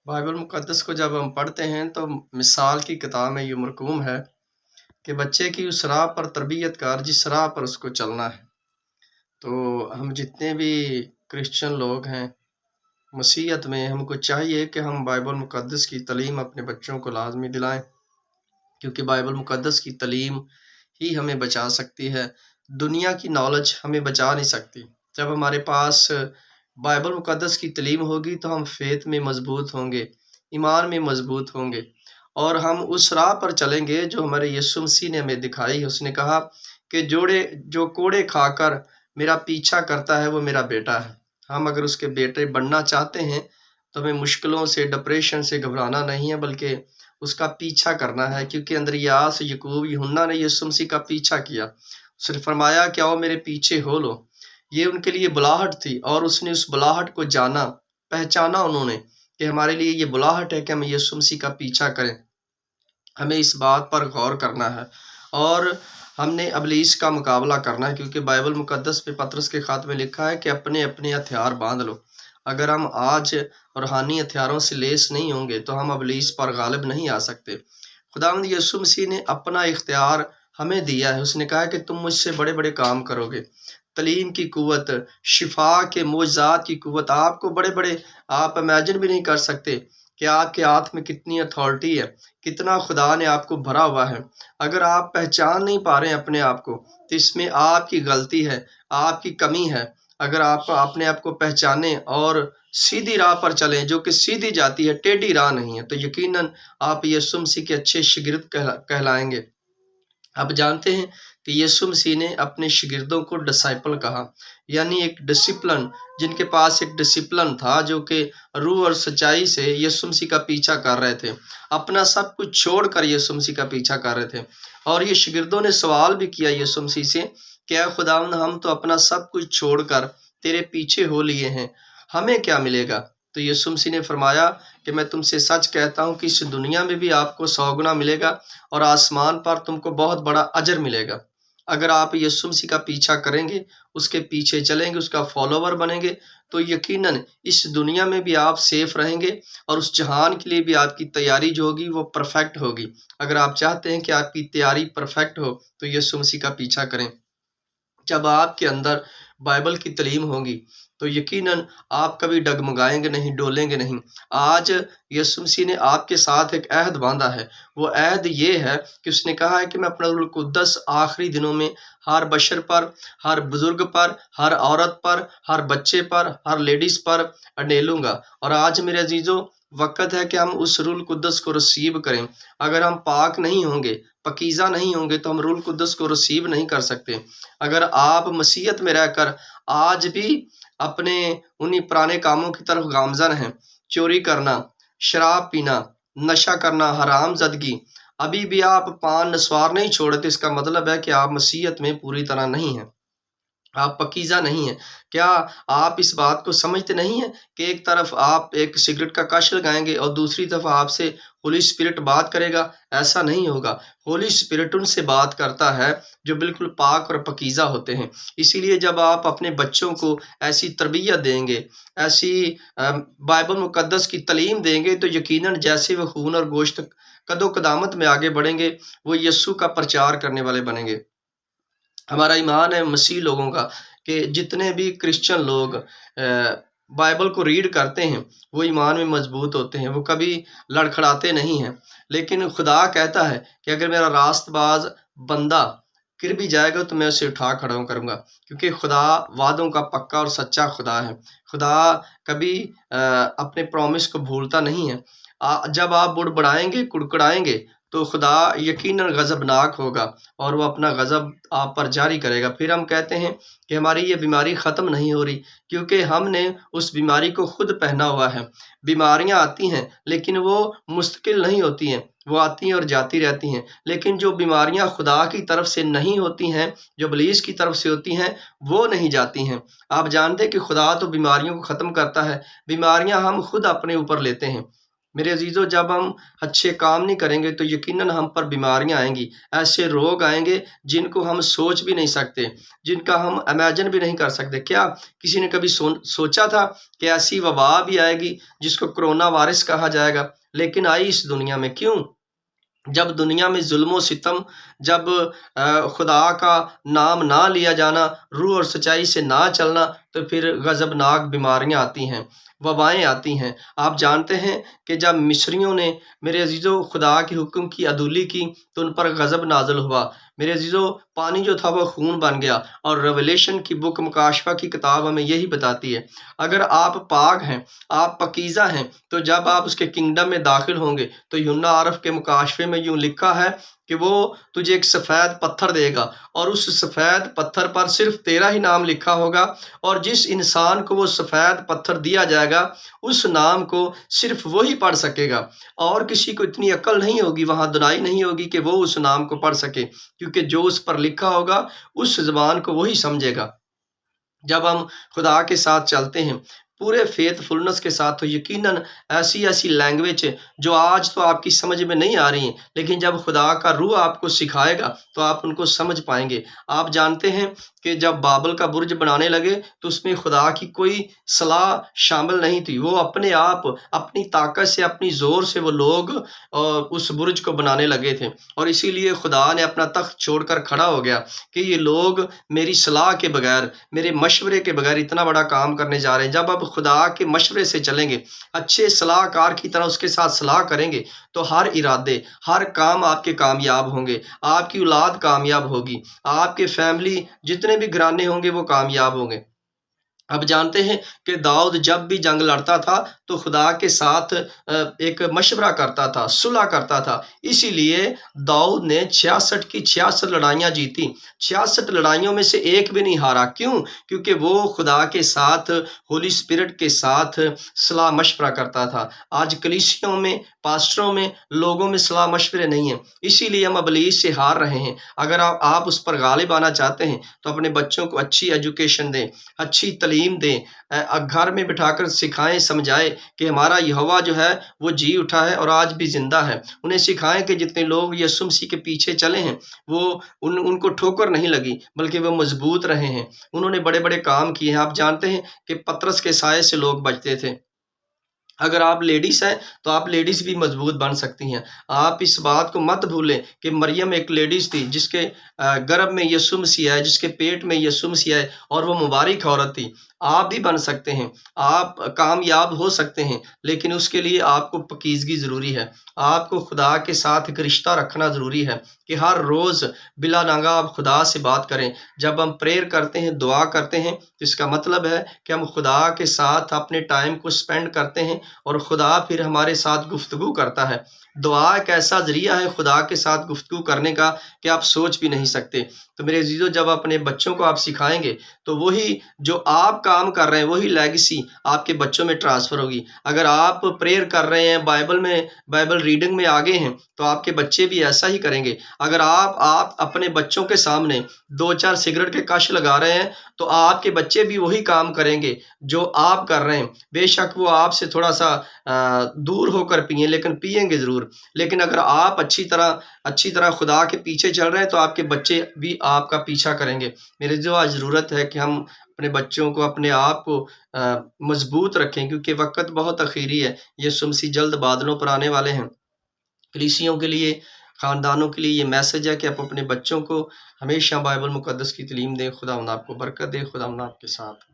Bible مقدس کو جب ہم پڑھتے ہیں تو مثال کی کتاب میں یہ مرقوم ہے کہ بچے کی اس راہ پر تربیت کر جس راہ پر اس کو چلنا ہے۔ تو ہم جتنے بھی کرسچن لوگ ہیں مسیحیت میں، ہم کو چاہیے کہ ہم بائبل مقدس کی تعلیم اپنے بچوں کو لازمی دلائیں، کیونکہ بائبل مقدس کی تعلیم ہی ہمیں بچا سکتی ہے۔ دنیا کی نالج ہمیں بچا نہیں سکتی۔ جب ہمارے پاس بائبل مقدس کی تعلیم ہوگی تو ہم فیت میں مضبوط ہوں گے، ایمان میں مضبوط ہوں گے، اور ہم اس راہ پر چلیں گے جو ہمارے یسوع مسیح نے ہمیں دکھائی ہے۔ اس نے کہا کہ جو کوڑے کھا کر میرا پیچھا کرتا ہے وہ میرا بیٹا ہے۔ ہم اگر اس کے بیٹے بننا چاہتے ہیں تو ہمیں مشکلوں سے، ڈپریشن سے گھبرانا نہیں ہے، بلکہ اس کا پیچھا کرنا ہے، کیونکہ اندریاس، یعقوب، یوحنا نے یسوع مسیح کا پیچھا کیا۔ اس نے فرمایا کہ آؤ میرے پیچھے ہو لو۔ یہ ان کے لیے بلاہٹ تھی، اور اس نے اس بلاہٹ کو جانا، پہچانا انہوں نے کہ ہمارے لیے یہ بلاہٹ ہے کہ ہم یسوع مسیح کا پیچھا کریں۔ ہمیں اس بات پر غور کرنا ہے، اور ہم نے ابلیس کا مقابلہ کرنا ہے، کیونکہ بائبل مقدس میں پطرس کے خط میں لکھا ہے کہ اپنے اپنے ہتھیار باندھ لو۔ اگر ہم آج روحانی ہتھیاروں سے لیس نہیں ہوں گے تو ہم ابلیس پر غالب نہیں آ سکتے۔ خداوند یسوع مسیح نے اپنا اختیار ہمیں دیا ہے۔ اس نے کہا کہ تم مجھ سے بڑے بڑے کام کرو گے۔ تعلیم کی قوت، شفا کے معجزات کی قوت، آپ کو بڑے بڑے، آپ امیجن بھی نہیں کر سکتے کہ آپ کے ہاتھ میں کتنی اتھارٹی ہے، کتنا خدا نے آپ کو بھرا ہوا ہے۔ اگر آپ پہچان نہیں پا رہے ہیں اپنے آپ کو تو اس میں آپ کی غلطی ہے، آپ کی کمی ہے۔ اگر آپ اپنے آپ کو پہچانیں اور سیدھی راہ پر چلیں، جو کہ سیدھی جاتی ہے، ٹیڑھی راہ نہیں ہے، تو یقیناً آپ یسوع مسیح کے اچھے شاگرد کہلائیں گے۔ آپ جانتے ہیں کہ یسوع مسیح نے اپنے شاگردوں کو ڈسائپل کہا، یعنی ایک ڈسپلن، جن کے پاس ایک ڈسپلن تھا، جو کہ روح اور سچائی سے یسوع مسیح کا پیچھا کر رہے تھے، اپنا سب کچھ چھوڑ کر یسوع مسیح کا پیچھا کر رہے تھے۔ اور یہ شاگردوں نے سوال بھی کیا یسوع مسیح سے کہ اے خداوند، ہم تو اپنا سب کچھ چھوڑ کر تیرے پیچھے ہو لیے ہیں، ہمیں کیا ملے گا؟ تو یسوع مسیح نے فرمایا کہ میں تم سے سچ کہتا ہوں کہ اس دنیا میں بھی آپ کو 100 گنا ملے گا، اور آسمان پر تم کو بہت بڑا اجر ملے گا۔ اگر آپ یسوع مسیح کا پیچھا کریں گے، اس کے پیچھے چلیں گے، اس کا فالوور بنیں گے، تو یقیناً اس دنیا میں بھی آپ سیف رہیں گے، اور اس جہان کے لیے بھی آپ کی تیاری جو ہوگی وہ پرفیکٹ ہوگی۔ اگر آپ چاہتے ہیں کہ آپ کی تیاری پرفیکٹ ہو تو یسوع مسیح کا پیچھا کریں۔ جب آپ کے اندر بائبل کی تعلیم ہوگی تو یقیناً آپ کبھی ڈگمگائیں گے نہیں، ڈولیں گے نہیں۔ آج یسوع مسیح نے آپ کے ساتھ ایک عہد باندھا ہے۔ وہ عہد یہ ہے کہ اس نے کہا ہے کہ میں اپنا روح القدس آخری دنوں میں ہر بشر پر، ہر بزرگ پر، ہر عورت پر، ہر بچے پر، ہر لیڈیز پر ڈھیلوں گا۔ اور آج میرے عزیزوں، وقت ہے کہ ہم اس روح القدس کو ریسیو کریں۔ اگر ہم پاک نہیں ہوں گے، پاکیزہ نہیں ہوں گے، تو ہم روح القدس کو ریسیو نہیں کر سکتے۔ اگر آپ مسیحیت میں رہ کر آج بھی اپنے انہی پرانے کاموں کی طرف گامزن ہیں، چوری کرنا، شراب پینا، نشہ کرنا، حرام زدگی، ابھی بھی آپ پان نسوار نہیں چھوڑے، تو اس کا مطلب ہے کہ آپ مسیحیت میں پوری طرح نہیں ہیں، آپ پاکیزہ نہیں ہیں۔ کیا آپ اس بات کو سمجھتے نہیں ہیں کہ ایک طرف آپ ایک سگریٹ کا کش لگائیں گے اور دوسری طرف آپ سے ہولی اسپرٹ بات کرے گا؟ ایسا نہیں ہوگا۔ ہولی اسپرٹ ان سے بات کرتا ہے جو بالکل پاک اور پاکیزہ ہوتے ہیں۔ اسی لیے جب آپ اپنے بچوں کو ایسی تربیت دیں گے، ایسی بائبل مقدس کی تعلیم دیں گے، تو یقیناً جیسے وہ خون اور گوشت قد و قدامت میں آگے بڑھیں گے، وہ یسوع کا پرچار کرنے والے بنیں گے۔ ہمارا ایمان ہے مسیح لوگوں کا کہ جتنے بھی کرسچن لوگ بائبل کو ریڈ کرتے ہیں وہ ایمان میں مضبوط ہوتے ہیں، وہ کبھی لڑکھڑاتے نہیں ہیں۔ لیکن خدا کہتا ہے کہ اگر میرا راست باز بندہ گر بھی جائے گا تو میں اسے اٹھا کھڑا کروں گا، کیونکہ خدا وعدوں کا پکا اور سچا خدا ہے۔ خدا کبھی اپنے پرومس کو بھولتا نہیں ہے۔ جب آپ بڑبڑائیں گے، کڑکڑائیں گے، تو خدا یقیناً غضبناک ہوگا اور وہ اپنا غضب آپ پر جاری کرے گا۔ پھر ہم کہتے ہیں کہ ہماری یہ بیماری ختم نہیں ہو رہی، کیونکہ ہم نے اس بیماری کو خود پہنا ہوا ہے۔ بیماریاں آتی ہیں لیکن وہ مستقل نہیں ہوتی ہیں، وہ آتی ہیں اور جاتی رہتی ہیں، لیکن جو بیماریاں خدا کی طرف سے نہیں ہوتی ہیں، جو ابلیس کی طرف سے ہوتی ہیں، وہ نہیں جاتی ہیں۔ آپ جانتے کہ خدا تو بیماریوں کو ختم کرتا ہے، بیماریاں ہم خود اپنے اوپر لیتے ہیں۔ میرے عزیزو، جب ہم اچھے کام نہیں کریں گے تو یقیناً ہم پر بیماریاں آئیں گی، ایسے روگ آئیں گے جن کو ہم سوچ بھی نہیں سکتے، جن کا ہم امیجن بھی نہیں کر سکتے۔ کیا کسی نے کبھی سوچا تھا کہ ایسی وبا بھی آئے گی جس کو کرونا وائرس کہا جائے گا؟ لیکن آئی اس دنیا میں۔ کیوں؟ جب دنیا میں ظلم و ستم، جب خدا کا نام نہ لیا جانا، روح اور سچائی سے نہ چلنا، تو پھر غضبناک بیماریاں آتی ہیں، وبائیں آتی ہیں۔ آپ جانتے ہیں کہ جب مصریوں نے، میرے عزیزو، خدا کے حکم کی عدولی کی تو ان پر غضب نازل ہوا۔ میرے عزیزو، پانی جو تھا وہ خون بن گیا، اور ریولیشن کی بک، مکاشفہ کی کتاب ہمیں یہی بتاتی ہے۔ اگر آپ پاک ہیں، آپ پاکیزہ ہیں، تو جب آپ اس کے کنگڈم میں داخل ہوں گے تو یوحنا عارف کے مکاشفے میں یوں لکھا ہے کہ وہ تجھے ایک سفید پتھر دے گا، اور اس سفید پتھر پر صرف تیرا ہی نام لکھا ہوگا، اور جس انسان کو وہ سفید پتھر دیا جائے گا اس نام کو صرف وہی پڑھ سکے گا، اور کسی کو اتنی عقل نہیں ہوگی، وہاں دنائی نہیں ہوگی کہ وہ اس نام کو پڑھ سکے، کیونکہ جو اس پر لکھا ہوگا اس زبان کو وہی سمجھے گا۔ جب ہم خدا کے ساتھ چلتے ہیں پورے فیتھ فلنس کے ساتھ، تو یقیناً ایسی ایسی لینگویج جو آج تو آپ کی سمجھ میں نہیں آ رہی ہیں، لیکن جب خدا کا روح آپ کو سکھائے گا تو آپ ان کو سمجھ پائیں گے۔ آپ جانتے ہیں کہ جب بابل کا برج بنانے لگے تو اس میں خدا کی کوئی صلاح شامل نہیں تھی، وہ اپنے آپ، اپنی طاقت سے، اپنی زور سے وہ لوگ اس برج کو بنانے لگے تھے، اور اسی لیے خدا نے اپنا تخت چھوڑ کر کھڑا ہو گیا کہ یہ لوگ میری صلاح کے بغیر، میرے مشورے کے بغیر اتنا بڑا کام کرنے جا رہے ہیں۔ جب آپ خدا کے مشورے سے چلیں گے، اچھے صلاح کار کی طرح اس کے ساتھ صلاح کریں گے، تو ہر ارادے، ہر کام آپ کے کامیاب ہوں گے، آپ کی اولاد کامیاب ہوگی، آپ کے فیملی جتنے بھی گھرانے ہوں گے وہ کامیاب ہوں گے۔ اب جانتے ہیں کہ داؤد جب بھی جنگ لڑتا تھا تو خدا کے ساتھ ایک مشورہ کرتا تھا، صلح کرتا تھا، اسی لیے داؤد نے 66 کی 66 لڑائیاں جیتی، 66 لڑائیوں میں سے ایک بھی نہیں ہارا۔ کیوں؟ کیونکہ وہ خدا کے ساتھ، ہولی اسپرٹ کے ساتھ صلاح مشورہ کرتا تھا۔ آج کلیسیوں میں، پاسٹروں میں، لوگوں میں صلاح مشورے نہیں ہیں، اسی لیے ہم ابلیس سے ہار رہے ہیں۔ اگر آپ اس پر غالب آنا چاہتے ہیں تو اپنے بچوں کو اچھی ایجوکیشن دیں، اچھی تعلیم دیں، گھر میں بٹھا کر سکھائیں، سمجھائیں کہ ہمارا یہوہ جو ہے وہ جی اٹھا ہے اور آج بھی زندہ ہے۔ انہیں سکھائیں کہ جتنے لوگ یسوع مسیح کے پیچھے چلے ہیں وہ ان کو ٹھوکر نہیں لگی، بلکہ وہ مضبوط رہے ہیں، انہوں نے بڑے بڑے کام کیے ہیں۔ آپ جانتے ہیں کہ پطرس کے سائے سے لوگ بچتے تھے۔ اگر آپ لیڈیز ہیں تو آپ لیڈیز بھی مضبوط بن سکتی ہیں۔ آپ اس بات کو مت بھولیں کہ مریم ایک لیڈیز تھی جس کے گرب میں یسوع مسیح آئے، جس کے پیٹ میں یسوع مسیح آئے، اور وہ مبارک عورت تھی۔ آپ بھی بن سکتے ہیں، آپ کامیاب ہو سکتے ہیں، لیکن اس کے لیے آپ کو پاکیزگی ضروری ہے، آپ کو خدا کے ساتھ ایک رشتہ رکھنا ضروری ہے کہ ہر روز بلا ناگا آپ خدا سے بات کریں۔ جب ہم پریئر کرتے ہیں، دعا کرتے ہیں، تو اس کا مطلب ہے کہ ہم خدا کے ساتھ اپنے ٹائم کو سپینڈ کرتے ہیں، اور خدا پھر ہمارے ساتھ گفتگو کرتا ہے۔ دعا ایک ایسا ذریعہ ہے خدا کے ساتھ گفتگو کرنے کا کہ آپ سوچ بھی نہیں سکتے۔ تو میرے عزیزو، جب اپنے بچوں کو آپ سکھائیں گے تو وہی جو آپ کام کر رہے ہیں وہی لیگیسی آپ کے بچوں میں ٹرانسفر ہوگی۔ اگر آپ پریئر کر رہے ہیں، بائبل ریڈنگ میں آگے ہیں، تو آپ کے بچے بھی ایسا ہی کریں گے۔ اگر آپ اپنے بچوں کے سامنے 2-4 سگریٹ کے کش لگا رہے ہیں تو آپ کے بچے بھی وہی کام کریں گے جو آپ کر رہے ہیں۔ بے شک وہ آپ سے تھوڑا سا دور ہو کر پئیں، لیکن پئیں گے ضرور۔ لیکن اگر آپ اچھی طرح خدا کے پیچھے چل رہے ہیں تو آپ کے بچے بھی آپ کا پیچھا کریں گے۔ میرے جو آج ضرورت ہے کہ ہم اپنے بچوں کو، اپنے آپ کو مضبوط رکھیں، کیونکہ وقت بہت اخیری ہے۔ یسوع مسیح جلد بادلوں پر آنے والے ہیں۔ کلیسیوں کے لیے، خاندانوں کے لیے یہ میسج ہے کہ آپ اپنے بچوں کو ہمیشہ بائبل مقدس کی تعلیم دیں۔ خدا آپ کو برکت دے، خدا آپ کے ساتھ۔